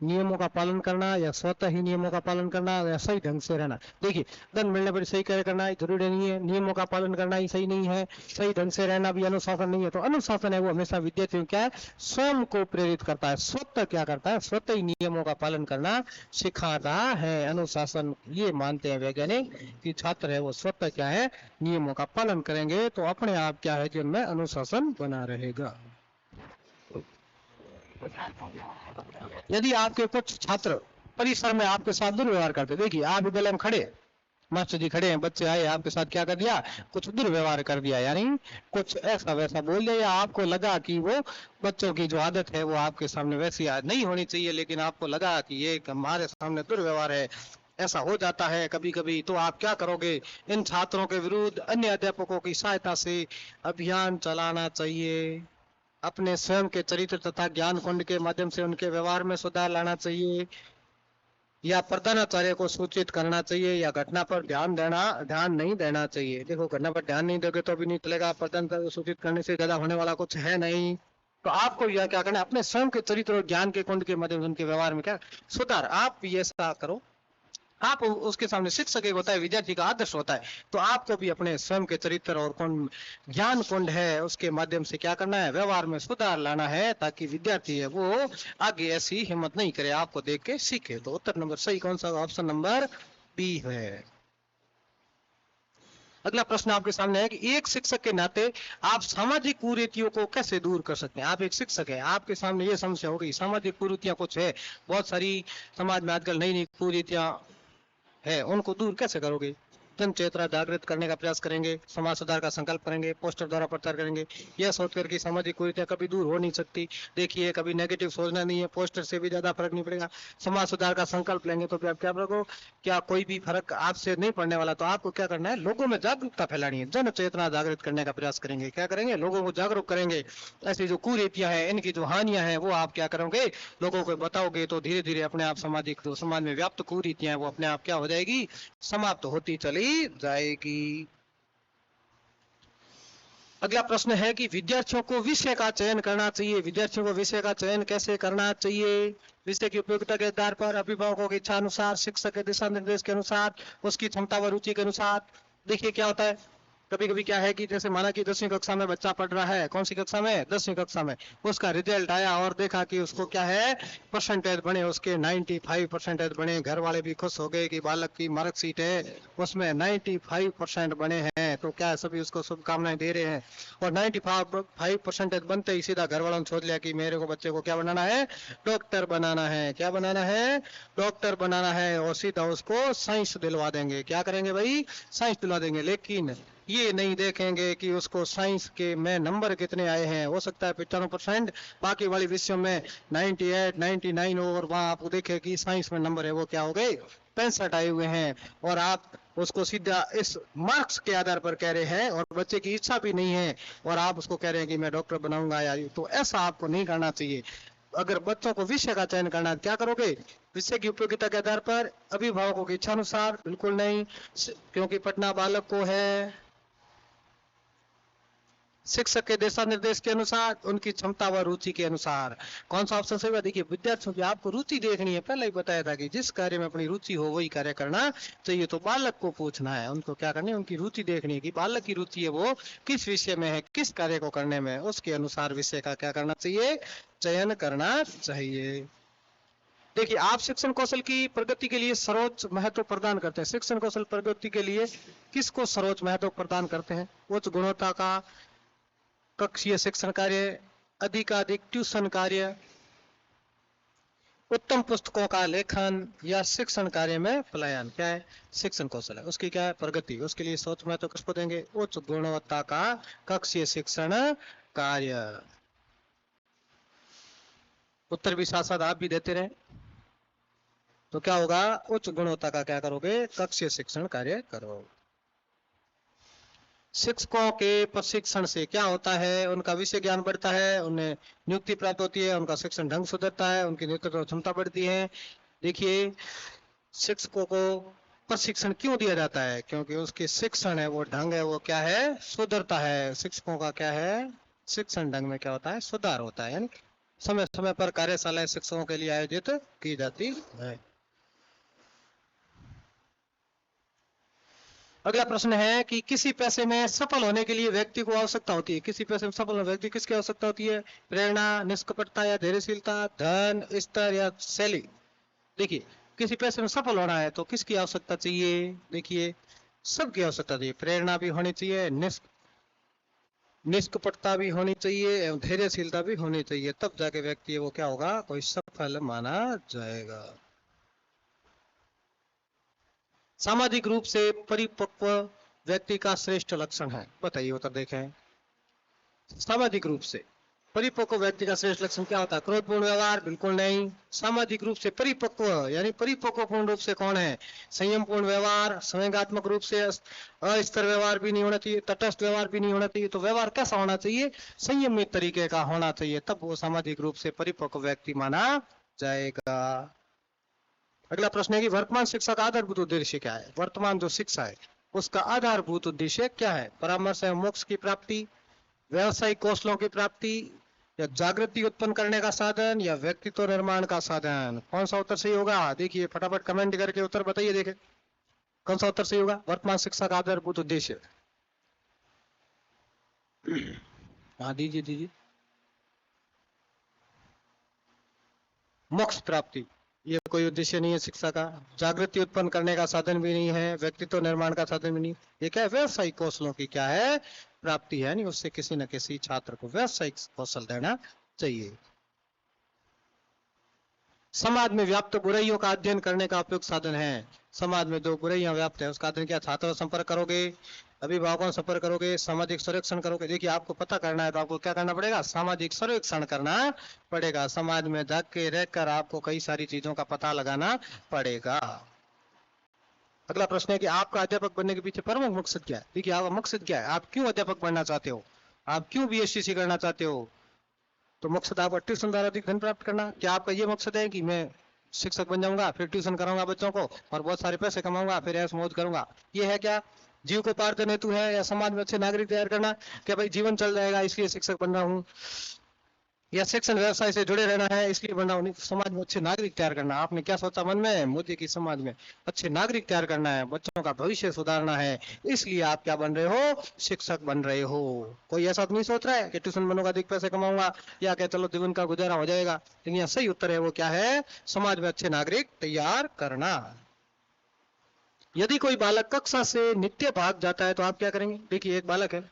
नियमों का पालन करना, या स्वतः ही नियमों का पालन करना, या सही ढंग से रहना। देखिए धन मिलने पर सही कार्य करना जरूरी नहीं है, नियमों का पालन करना ही सही नहीं है, सही ढंग से रहना भी अनुशासन नहीं है। तो अनुशासन है वो हमेशा विद्यार्थियों क्या है, स्वयं को प्रेरित करता है, स्वतः क्या करता है, स्वतः ही नियमों का पालन करना सिखाता है। अनुशासन ये मानते हैं वैज्ञानिक कि छात्र है वो स्वतः क्या है, नियमों का पालन करेंगे तो अपने आप क्या है जीवन में अनुशासन बना रहेगा। यदि आपके कुछ छात्र परिसर में आपके साथ दुर्व्यवहार करते, देखिए आप विद्यालय में खड़े, मास्टर जी खड़े हैं, बच्चे आए आपके साथ क्या कर दिया, कुछ दुर्व्यवहार कर दिया, यानी कुछ ऐसा वैसा बोल दिया, या आपको लगा कि वो बच्चों की जो आदत है वो आपके सामने वैसी नहीं होनी चाहिए, लेकिन आपको लगा कि ये हमारे सामने दुर्व्यवहार है, ऐसा हो जाता है कभी कभी, तो आप क्या करोगे? इन छात्रों के विरुद्ध अन्य अध्यापकों की सहायता से अभियान चलाना चाहिए, अपने स्वयं के चरित्र तथा ज्ञान कुंड के माध्यम से उनके व्यवहार में सुधार लाना चाहिए, या प्रधानाचार्य को सूचित करना चाहिए, या घटना पर ध्यान नहीं देना चाहिए। देखो घटना पर ध्यान नहीं दोगे तो भी नहीं चलेगा, प्रधानाचार्य को सूचित करने से ज्यादा होने वाला कुछ है नहीं। तो आपको यह क्या करना है, अपने स्वयं के चरित्र और ज्ञान के कुंड के माध्यम से उनके व्यवहार में क्या सुधार, आप ये ऐसा करो। आप उसके सामने शिक्षक एक होता है, विद्यार्थी का आदर्श होता है, तो आपको भी अपने स्वयं के चरित्र और कुंड, ज्ञान कुंड है उसके माध्यम से क्या करना है, व्यवहार में सुधार लाना है, ताकि विद्यार्थी है वो आगे ऐसी हिम्मत नहीं करे, आपको देख के सीखे। तो उत्तर नंबर सही कौन सा? ऑप्शन नंबर बी है। अगला प्रश्न आपके सामने है कि एक शिक्षक के नाते आप सामाजिक कुरीतियों को कैसे दूर कर सकते हैं? आप एक शिक्षक है, आपके सामने ये समस्या हो गई, सामाजिक कुरीतियां कुछ है, बहुत सारी समाज में आजकल नई नई कुरीतियां है, उनको दूर कैसे करोगे? जन चेतना जागृत करने का प्रयास करेंगे, समाज सुधार का संकल्प करेंगे, पोस्टर द्वारा प्रचार करेंगे, यह सोचकर कि सामाजिक कुरीतियां कभी दूर हो नहीं सकती। देखिए कभी नेगेटिव सोचना नहीं है, पोस्टर से भी ज्यादा फर्क नहीं पड़ेगा। समाज सुधार का संकल्प लेंगे तो फिर आप क्या करोगे, क्या कोई भी फर्क आपसे नहीं पड़ने वाला। तो आपको क्या करना है, लोगों में जागरूकता फैलानी है, जन चेतना जागृत करने का प्रयास करेंगे। क्या करेंगे, लोगों को जागरूक करेंगे, ऐसी जो कुरीतियां हैं, इनकी जो हानियां हैं वो आप क्या करोगे, लोगों को बताओगे, तो धीरे धीरे अपने आप सामाजिक जो समाज में व्याप्त कुरीतियां हैं वो अपने आप क्या हो जाएगी, समाप्त होती चली जाएगी। अगला प्रश्न है कि विद्यार्थियों को विषय का चयन करना चाहिए। विद्यार्थियों को विषय का चयन कैसे करना चाहिए? विषय की उपयोगिता के आधार पर, अभिभावकों की इच्छा अनुसार, शिक्षक के दिशा निर्देश के अनुसार, उसकी क्षमता व रुचि के अनुसार। देखिए क्या होता है, कभी कभी क्या है कि जैसे माना कि 10वीं कक्षा में बच्चा पढ़ रहा है, कौन सी कक्षा में, 10वीं कक्षा में, उसका रिजल्ट आया और देखा कि उसको क्या है, परसेंटेज बने उसके 95 परसेंटेज बने, घर वाले भी खुश हो गए कि बालक की मार्कशीट है उसमें 95% बने हैं, तो क्या सभी उसको शुभकामनाएं दे रहे हैं। और 95 परसेंटेज बनते ही सीधा घर वालों ने सोच लिया कि मेरे को बच्चे को क्या बनाना है, डॉक्टर बनाना है। क्या बनाना है, डॉक्टर बनाना है, और सीधा उसको साइंस दिलवा देंगे। क्या करेंगे भाई, साइंस दिलवा देंगे। लेकिन ये नहीं देखेंगे कि उसको साइंस के में नंबर कितने आए हैं, हो सकता है 95%, बाकी वाली विषयों में 98, 99, और वहां आप देखें कि साइंस में नंबर है वो क्या हो गए, 65 आए हुए हैं, और आप उसको सीधा इस मार्क्स के आधार पर कह रहे हैं, और बच्चे की इच्छा भी नहीं है, और आप उसको कह रहे हैं कि मैं डॉक्टर बनाऊंगा यार। तो ऐसा आपको नहीं करना चाहिए। अगर बच्चों को विषय का चयन करना, क्या करोगे, विषय की उपयोगिता के आधार पर, अभिभावकों की इच्छा अनुसार, बिल्कुल नहीं, क्योंकि पढ़ना बालक को है, शिक्षक के दिशा निर्देश के अनुसार, उनकी क्षमता व रुचि के अनुसार। कौन सा ऑप्शन सही है? देखिए विद्यार्थियों की आपको रुचि देखनी है, पहले ही बताया था कि जिस कार्य में अपनी रुचि हो वही कार्य करना चाहिए। तो बालक को पूछना है, उनको क्या करनी है, उनकी रुचि देखनी है कि बालक की रुचि है वो किस विषय में है, किस कार्य को करने में, उसके अनुसार विषय का क्या करना चाहिए, चयन करना चाहिए। देखिए आप शिक्षण कौशल की प्रगति के लिए सर्वोच्च महत्व प्रदान करते हैं। शिक्षण कौशल प्रगति के लिए किसको सर्वोच्च महत्व प्रदान करते हैं? उच्च गुणवत्ता का कक्षीय शिक्षण कार्य, अधिकाधिक ट्यूशन कार्य, उत्तम पुस्तकों का लेखन, या शिक्षण कार्य में पलायन। क्या है? शिक्षण कौशल है, उसकी क्या है? प्रगति। उसके लिए सर्वोच्च महत्व किसको देंगे? उच्च गुणवत्ता का कक्षीय शिक्षण कार्य। उत्तर भी साथ साथ आप भी देते रहे तो क्या होगा? उच्च गुणवत्ता का क्या करोगे? कक्षीय शिक्षण कार्य करो। शिक्षकों के प्रशिक्षण से क्या होता है? उनका विषय ज्ञान बढ़ता है, उन्हें नियुक्ति प्राप्त होती है, उनका शिक्षण ढंग सुधरता है, उनकी नेतृत्व क्षमता बढ़ती है। देखिए शिक्षकों को प्रशिक्षण क्यों दिया जाता है? क्योंकि उसके शिक्षण है वो ढंग है वो क्या है? सुधरता है। शिक्षकों का क्या है? शिक्षण ढंग में क्या होता है? सुधार होता है। यानी समय समय पर कार्यशालाएं शिक्षकों के लिए आयोजित की जाती है। अगला प्रश्न है कि किसी पैसे में सफल होने के लिए व्यक्ति को आवश्यकता होती है। किसी पैसे में सफल होने व्यक्ति किसकी आवश्यकता होती है? प्रेरणा, निष्कपटता या धैर्यशीलता, धन, स्तर या शैली। देखिए किसी पैसे में सफल होना है तो किसकी आवश्यकता चाहिए? देखिए सबकी आवश्यकता चाहिए। प्रेरणा भी होनी चाहिए, निष्कपटता भी होनी चाहिए एवं धैर्यशीलता भी होनी चाहिए, तब जाके व्यक्ति वो क्या होगा? कोई सफल माना जाएगा। सामाजिक रूप से परिपक्व व्यक्ति का श्रेष्ठ लक्षण है, बताइए उत्तर देखें। सामाजिक रूप से परिपक्व व्यक्ति का श्रेष्ठ लक्षण क्या होता है? क्रोधपूर्ण व्यवहार? बिल्कुल नहीं। सामाजिक रूप से परिपक्व यानी परिपक्व पूर्ण रूप से कौन है? संयमपूर्ण व्यवहार, संवेगात्मक रूप से अस्थिर व्यवहार भी नहीं होना चाहिए, तटस्थ व्यवहार भी नहीं होना चाहिए। तो व्यवहार कैसा होना चाहिए? संयमित तरीके का होना चाहिए, तब वो सामाजिक रूप से परिपक्व व्यक्ति माना जाएगा। अगला प्रश्न है कि वर्तमान शिक्षा का आधारभूत उद्देश्य क्या है? वर्तमान जो शिक्षा है उसका आधारभूत उद्देश्य क्या है? परामर्श एवं मोक्ष की प्राप्ति, व्यवसायिक कौशलों की प्राप्ति, या जागृति उत्पन्न करने का साधन, या व्यक्तित्व निर्माण का साधन। कौन सा उत्तर सही होगा? देखिए फटाफट कमेंट करके उत्तर बताइए। देखें कौन सा उत्तर सही होगा? वर्तमान शिक्षा का आधारभूत उद्देश्य। हाँ दीजिए दीजिए। मोक्ष प्राप्ति ये कोई उद्देश्य नहीं है शिक्षा का। जागृति उत्पन्न करने का साधन भी नहीं है, व्यक्तित्व निर्माण का साधन भी नहीं। ये क्या है? व्यवसायिक कौशलों की क्या है? प्राप्ति है। नहीं उससे किसी न किसी छात्र को व्यवसायिक कौशल देना चाहिए। समाज में व्याप्त बुराइयों का अध्ययन करने का उपयुक्त साधन है। समाज में जो बुराइयां व्याप्त है उसका अध्ययन क्या? छात्रों से संपर्क करोगे, अभिभावकों से संपर्क करोगे, सामाजिक सर्वेक्षण करोगे। देखिए आपको पता करना है तो आपको क्या करना पड़ेगा? सामाजिक सर्वेक्षण करना पड़ेगा। समाज में जाके रहकर आपको कई सारी चीजों का पता लगाना पड़ेगा। अगला प्रश्न है कि आपका अध्यापक बनने के पीछे प्रमुख मकसद क्या है? देखिए आपका मकसद क्या है? आप क्यों अध्यापक बनना चाहते हो? आप क्यों बीएससी करना चाहते हो? तो मकसद आपका ट्यूशन द्वारा अधिक धन प्राप्त करना। क्या आपका ये मकसद है कि मैं शिक्षक बन जाऊंगा, फिर ट्यूशन कराऊंगा बच्चों को और बहुत सारे पैसे कमाऊंगा, फिर ऐश मौज करूंगा? ये है क्या? जीव को पार करने हेतु है, या समाज में अच्छे नागरिक तैयार करना? क्या भाई जीवन चल जाएगा इसलिए शिक्षक बन रहा हूँ, या शिक्षण व्यवसाय से जुड़े रहना है इसलिए बन रहा हूँ? समाज में अच्छे नागरिक तैयार करना। आपने क्या सोचा मन में? मोदी की समाज में अच्छे नागरिक तैयार करना है, बच्चों का भविष्य सुधारना है, इसलिए आप क्या बन रहे हो? शिक्षक बन रहे हो। कोई ऐसा तो नहीं सोच रहा है कि ट्यूशन बनूंगा अधिक पैसे कमाऊंगा या क्या चलो जीवन का गुजारा हो जाएगा। लेकिन यहाँ सही उत्तर है वो क्या है? समाज में अच्छे नागरिक तैयार करना। यदि कोई बालक कक्षा से नित्य भाग जाता है तो आप क्या करेंगे? देखिए एक बालक है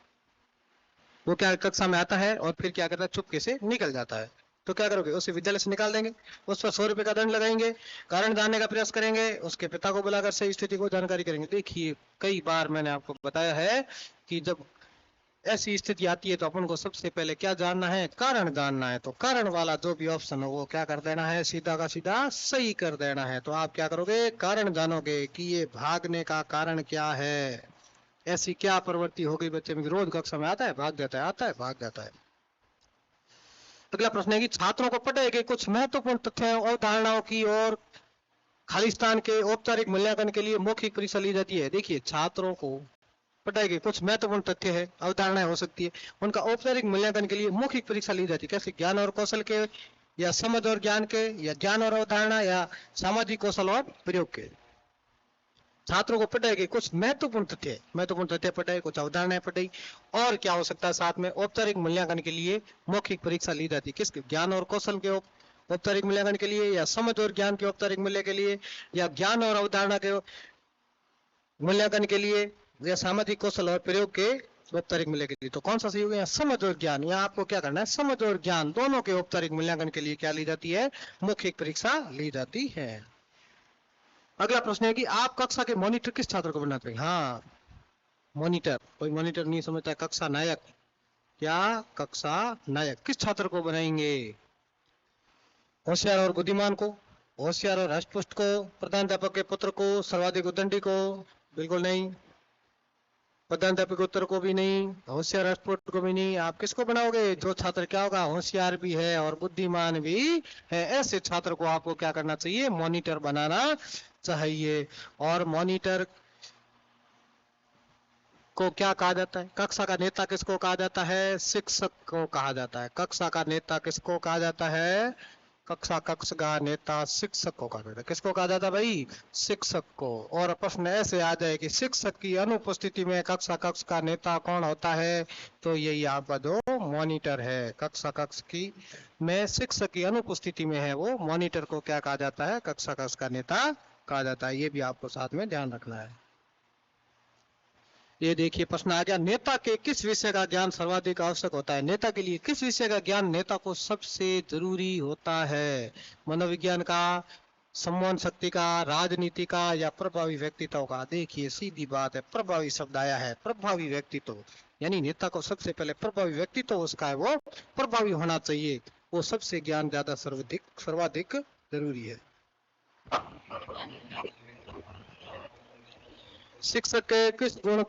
वो क्या कक्षा में आता है और फिर क्या करता है? चुपके से निकल जाता है। तो क्या करोगे? उसे विद्यालय से निकाल देंगे, उस पर 100 रुपए का दंड लगाएंगे, कारण जानने का प्रयास करेंगे, उसके पिता को बुलाकर सही स्थिति को जानकारी करेंगे। देखिए कई बार मैंने आपको बताया है कि जब ऐसी स्थिति आती है तो अपन को सबसे पहले क्या जानना है? कारण जानना है। तो कारण वाला जो भी ऑप्शन हो वो क्या कर देना है? सीधा का सीधा सही कर देना है। तो आप क्या करोगे? कारण जानोगे कि ये भागने का कारण क्या है, ऐसी क्या प्रवृत्ति हो गई बच्चे में कि रोज कक्षा में आता है भाग जाता है, आता है भाग जाता है। अगला प्रश्न है कि छात्रों को पढ़ाई के कुछ महत्वपूर्ण तथ्यों और अवधारणाओं की और खालिस्तान के औपचारिक मूल्यांकन के लिए मौखिक परीक्षा ली जाती है। देखिए छात्रों को पढ़ाई के कुछ महत्वपूर्ण तथ्य है, अवधारणाएं हो सकती है, उनका औपचारिक मूल्यांकन के लिए मौखिक परीक्षा ली जाती है। कैसे? ज्ञान और कौशल के, या समझ और ज्ञान के, या ज्ञान और अवधारणा, या सामाजिक कौशल और प्रयोग के। छात्रों को पढ़ाई के कुछ महत्वपूर्ण तथ्य पढ़ाई, कुछ अवधारणाएं पढ़ाई, और क्या हो सकता है साथ में औपचारिक मूल्यांकन के लिए मौखिक परीक्षा ली जाती है। किसके? ज्ञान और कौशल के औपचारिक मूल्यांकन के लिए, या समझ और ज्ञान के औपचारिक मूल्य के लिए, या ज्ञान और अवधारणा के मूल्यांकन के लिए, या सामाजिक कौशल और प्रयोग के औपचारिक मूल्य के लिए। तो कौन सा सही होगा? समझ और ज्ञान। यहाँ आपको क्या करना है? समझ और ज्ञान दोनों के औपचारिक मूल्यांकन के लिए क्या ली जाती है? मौखिक परीक्षा ली जाती है। अगला प्रश्न है कि आप कक्षा के मॉनिटर किस छात्र को बनाते हैं? हाँ, मॉनिटर। कोई मॉनिटर नहीं समझता है। कक्षा नायक। क्या? कक्षा नायक किस छात्र को बनाएंगे? होशियार और बुद्धिमान को, होशियार और हष्टपुष्ट को, प्रधानाध्यापक के पुत्र को, सर्वाधिक उद्दंडी को? बिल्कुल नहीं। प्रधानाध्यापक उत्तर को भी नहीं, होशियार हष्टपुष्ट को भी नहीं। आप किसको बनाओगे? जो छात्र क्या होगा? होशियार भी है और बुद्धिमान भी है, ऐसे छात्र को आपको क्या करना चाहिए? मॉनिटर बनाना चाहिए। और मॉनिटर को क्या कहा जाता है? कक्षा का नेता किसको कहा जाता है? शिक्षक को कहा जाता है। कक्षा का नेता किसको कहा जाता है? कक्षा का नेता शिक्षक को कहा जाता है। किसको कहा जाता है भाई? शिक्षक को। और प्रश्न ऐसे आ जाए कि शिक्षक की अनुपस्थिति में कक्षा का नेता कौन होता है? तो यही आपका जो मॉनिटर है, कक्षा की में शिक्षक की अनुपस्थिति में है, वो मॉनिटर को क्या कहा जाता है? कक्षा का नेता कहा जाता है। ये भी आपको साथ में ध्यान रखना है। ये देखिए प्रश्न आ गया, नेता के किस विषय का ज्ञान सर्वाधिक आवश्यक होता है? नेता के लिए किस विषय का ज्ञान नेता को सबसे जरूरी होता है? मनोविज्ञान का, सम्मान शक्ति का, राजनीति का, या प्रभावी व्यक्तित्व का? देखिए सीधी बात है, प्रभावी शब्द आया है, प्रभावी व्यक्तित्व। यानी नेता को सबसे पहले प्रभावी व्यक्तित्व उसका है, वो प्रभावी होना चाहिए, वो सबसे ज्ञान ज्यादा सर्वाधिक जरूरी है। शिक्षक के किस गुण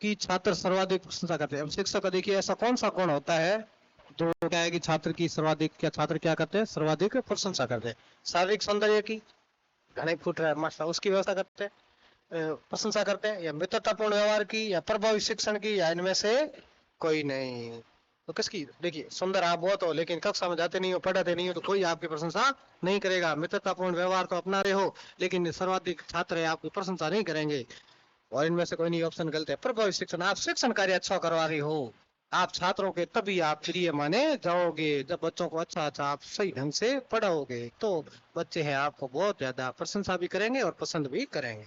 की छात्र सर्वाधिक प्रशंसा करते हैं? अब शिक्षक का देखिए ऐसा कौन सा गुण होता है जो क्या है कि छात्र की सर्वाधिक, क्या छात्र क्या करते हैं? सर्वाधिक प्रशंसा करते हैं। शारीरिक सौंदर्य की, घने फुट रहा है मास्टर, उसकी व्यवस्था करते हैं, प्रशंसा करते हैं, या मित्रतापूर्ण व्यवहार की, या प्रभावी शिक्षण की, या इनमें से कोई नहीं। तो किसकी? देखिए सुंदर आप बहुत हो लेकिन कक्षा में जाते नहीं हो, पढ़ाते नहीं हो, तो कोई आपकी प्रशंसा नहीं करेगा। मित्रतापूर्ण व्यवहार तो अपना रहे हो लेकिन सर्वाधिक छात्र है आपकी प्रशंसा नहीं करेंगे। और इनमें से कोई नहीं, ऑप्शन गलत है। प्रभावी शिक्षण, आप शिक्षण कार्य अच्छा करवा रहे हो आप छात्रों के, तभी आप प्रिय माने जाओगे। जब बच्चों को अच्छा आप सही ढंग से पढ़ाओगे तो बच्चे हैं आपको बहुत ज्यादा प्रशंसा भी करेंगे और पसंद भी करेंगे।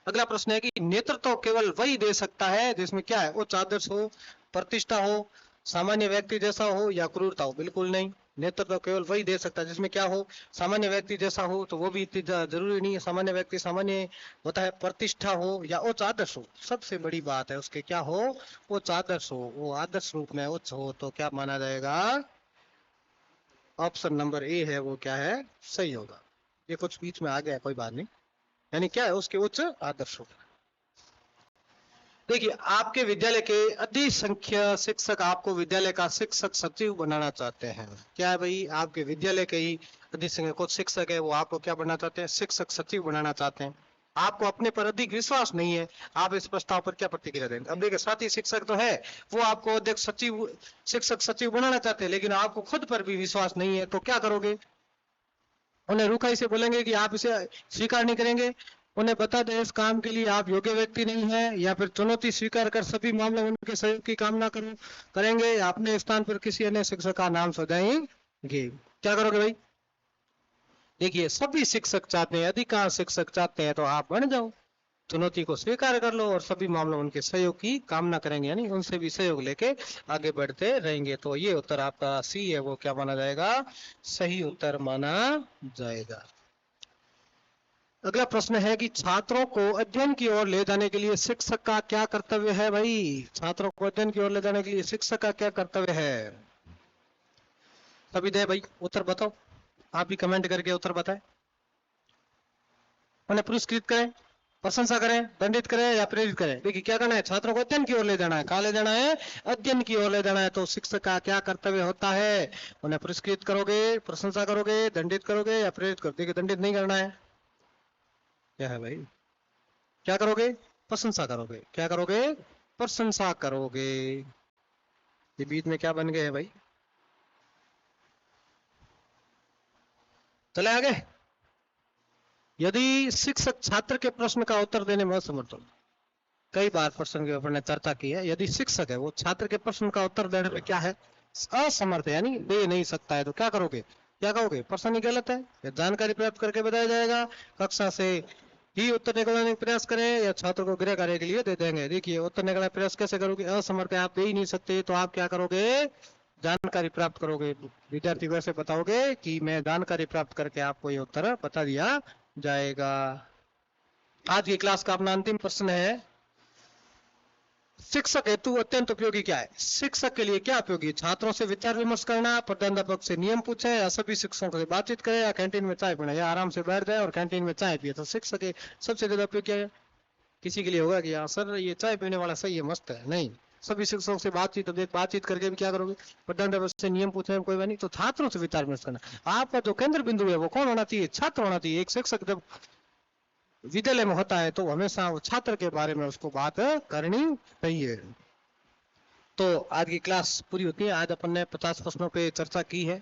अगला प्रश्न है कि नेतृत्व केवल वही दे सकता है जिसमें क्या है? उच्च आदर्श हो, प्रतिष्ठा हो, सामान्य व्यक्ति जैसा हो, या क्रूरता हो? बिल्कुल नहीं। नेतृत्व केवल वही दे सकता है जिसमें क्या हो? सामान्य व्यक्ति जैसा हो, तो वो भी इतनी जरूरी नहीं है। सामान्य व्यक्ति सामान्य होता है। प्रतिष्ठा हो या उच्च आदर्श हो, सबसे बड़ी बात है उसके क्या हो? उच्च आदर्श हो, वो आदर्श रूप में उच्च हो, तो क्या माना जाएगा? ऑप्शन नंबर ए है वो क्या है? सही होगा। ये कुछ बीच में आ गया है, कोई बात नहीं। यानी क्या है? उसके उच्च आदर्श हो। देखिए आपके विद्यालय के अधिसंख्य शिक्षक आपको विद्यालय का शिक्षक सचिव बनाना चाहते हैं। क्या है भाई? आपके विद्यालय के ही अधिसंख्य कुछ शिक्षक है, वो आपको क्या बनाना चाहते हैं? शिक्षक सचिव बनाना चाहते हैं। आपको अपने पर अधिक विश्वास नहीं है, आप इस प्रस्ताव पर क्या प्रतिक्रिया देंगे? अब देखिए साथी शिक्षक तो है, वो आपको अध्यक्ष सचिव, शिक्षक सचिव बनाना चाहते हैं, लेकिन आपको खुद पर भी विश्वास नहीं है, तो क्या करोगे? उन्हें रुखाई से बोलेंगे कि आप इसे स्वीकार नहीं करेंगे, उन्हें बता दें इस काम के लिए आप योग्य व्यक्ति नहीं है, या फिर चुनौती स्वीकार कर सभी मामलों में उनके सहयोग की कामना करेंगे, या अपने स्थान पर किसी अन्य शिक्षक का नाम सजाएंगे? क्या करोगे भाई? देखिए सभी शिक्षक चाहते हैं, अधिकांश शिक्षक चाहते हैं तो आप बन जाओ, चुनौती को स्वीकार कर लो और सभी मामलों में उनके सहयोग की कामना करेंगे, यानी उनसे भी सहयोग लेके आगे बढ़ते रहेंगे। तो ये उत्तर आपका सी है, वो क्या माना जाएगा? सही उत्तर माना जाएगा। अगला प्रश्न है कि छात्रों को अध्ययन की ओर ले जाने के लिए शिक्षक का क्या कर्तव्य है? भाई छात्रों को अध्ययन की ओर ले जाने के लिए शिक्षक का क्या कर्तव्य है? सभी दे भाई उत्तर बताओ, आप भी कमेंट करके उत्तर बताएं। उन्हें पुरस्कृत करें, प्रशंसा करें, दंडित करें, या प्रेरित करें? देखिए क्या करना है? छात्रों को अध्ययन की ओर ले जाना है। कहाँ ले जाना है? अध्ययन की ओर ले जाना है। तो शिक्षक का क्या कर्तव्य होता है? उन्हें पुरस्कृत करोगे, प्रशंसा करोगे, दंडित करोगे, या प्रेरित करोगे? देखिए दंडित नहीं करना है। क्या है भाई? क्या करोगे? प्रशंसा करोगे। क्या करोगे? प्रशंसा करोगे। ये बीच में क्या बन गए हैं भाई? चले आगे। यदि शिक्षक छात्र के प्रश्न का उत्तर देने में असमर्थ हो, कई बार प्रश्न के ऊपर ने चर्चा की है, यदि शिक्षक है वो छात्र के प्रश्न का उत्तर देने में क्या है? असमर्थ है, यानी दे नहीं सकता है, तो क्या करोगे? क्या कहोगे? प्रश्न ही गलत है, या जानकारी प्राप्त करके बताया जाएगा, कक्षा से ही उत्तर निकालने का प्रयास करें, या छात्र को गृह कार्य के लिए दे देंगे। देखिए उत्तर निकालने का प्रयास कैसे करोगे? असमर्थ है, आप दे ही नहीं सकते, तो आप क्या करोगे? जानकारी प्राप्त करोगे। विद्यार्थी को ऐसे बताओगे कि मैं जानकारी प्राप्त करके आपको ये उत्तर बता दिया जाएगा। आज की क्लास का अपना अंतिम प्रश्न है, शिक्षक हेतु अत्यंत उपयोगी क्या है? शिक्षक के लिए क्या उपयोगी है? छात्रों से विचार विमर्श करना, प्रधानाध्यापक से नियम पूछे, या सभी शिक्षकों से बातचीत करे, या कैंटीन में चाय पीना, या आराम से बैठ जाए और कैंटीन में चाय पिए। तो शिक्षक के सबसे ज्यादा उपयोग क्या है? किसी के लिए होगा कि यार सर ये चाय पीने वाला सही है, मस्त है? नहीं। सभी शिक्षकों से बातचीत, बातचीत करके भी क्या करोगे? प्रधानाध्यापक से नियम पूछे, कोई नहीं, तो छात्रों से विचार विमर्श करना। आपका जो केंद्र बिंदु है वो कौन होना चाहिए? छात्र होना चाहिए। एक शिक्षक जब विद्यालय में होता है तो हमेशा वो छात्र के बारे में उसको बात करनी चाहिए। तो आज की क्लास पूरी होती है। आज अपन ने 50 प्रश्नों पे चर्चा की है।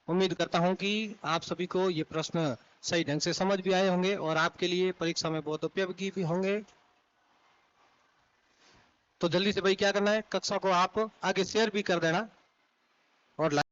उम्मीद करता हूं कि आप सभी को ये प्रश्न सही ढंग से समझ भी आए होंगे और आपके लिए परीक्षा में बहुत उपयोगी भी होंगे। तो जल्दी से भाई क्या करना है, कक्षा को आप आगे शेयर भी कर देना और